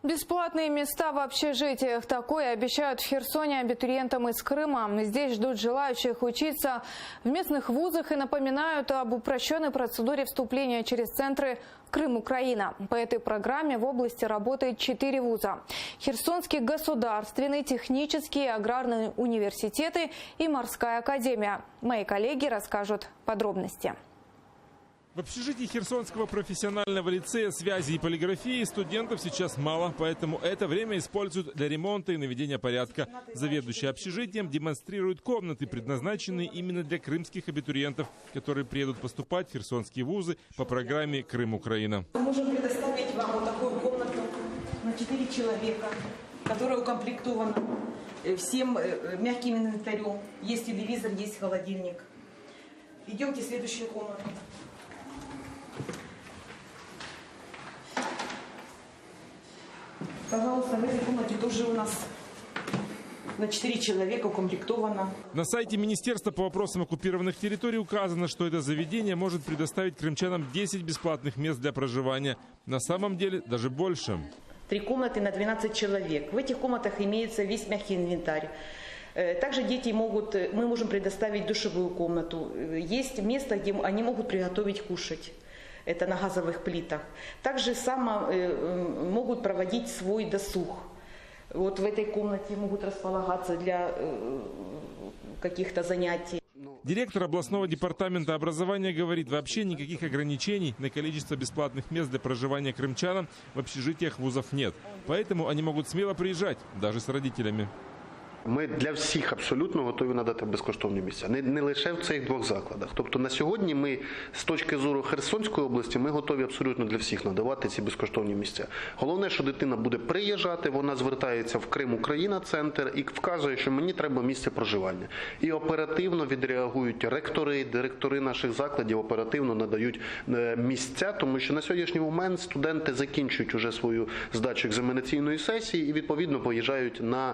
Бесплатные места в общежитиях. Такое обещают в Херсоне абитуриентам из Крыма. Здесь ждут желающих учиться в местных вузах и напоминают об упрощенной процедуре вступления через центры «Крым-Украина». По этой программе в области работает 4 вуза: Херсонский государственный, технический, аграрный университеты и морская академия. Мои коллеги расскажут подробности. В общежитии Херсонского профессионального лицея связи и полиграфии студентов сейчас мало, поэтому это время используют для ремонта и наведения порядка. Заведующий общежитием демонстрирует комнаты, предназначенные именно для крымских абитуриентов, которые приедут поступать в херсонские вузы по программе «Крым-Украина». Мы можем предоставить вам вот такую комнату на 4 человека, которая укомплектована всем мягким инвентарем. Есть телевизор, есть холодильник. Идемте в следующую комнату. Пожалуйста, в этой комнате тоже у нас на 4 человека укомплектовано. На сайте Министерства по вопросам оккупированных территорий указано, что это заведение может предоставить крымчанам 10 бесплатных мест для проживания. На самом деле даже больше. 3 комнаты на 12 человек. В этих комнатах имеется весь мягкий инвентарь. Также дети мы можем предоставить душевую комнату. Есть место, где они могут приготовить кушать. Это на газовых плитах. Также могут проводить свой досуг. Вот в этой комнате могут располагаться для каких-то занятий. Директор областного департамента образования говорит, вообще никаких ограничений на количество бесплатных мест для проживания крымчанам в общежитиях вузов нет. Поэтому они могут смело приезжать, даже с родителями. Ми для всіх абсолютно готові надати безкоштовні місця. Не лише в цих 2 закладах. Тобто на сьогодні ми, з точки зору Херсонської області, ми готові абсолютно для всіх надавати ці безкоштовні місця. Головне, що дитина буде приїжджати, вона звертається в Крим-Україна центр і вказує, що мені треба місце проживання. І оперативно відреагують ректори, директори наших закладів, оперативно надають місця, тому що на сьогоднішній момент студенти закінчують уже свою здачу екзаменаційної сесії і відповідно поїжджають на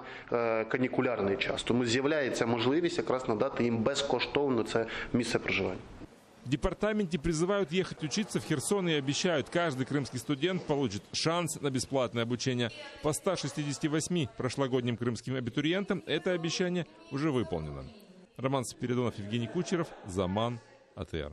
канікулярний час. Тому з'являється можливість якраз надати їм безкоштовно це місце проживання. В департаменте призывают ехать учиться в Херсон и обещают, каждый крымский студент получит шанс на бесплатное обучение. По 168 прошлогодним крымским абитуриентам это обещание уже выполнено. Роман Спиридонов, Евгений Кучеров, Заман, АТР.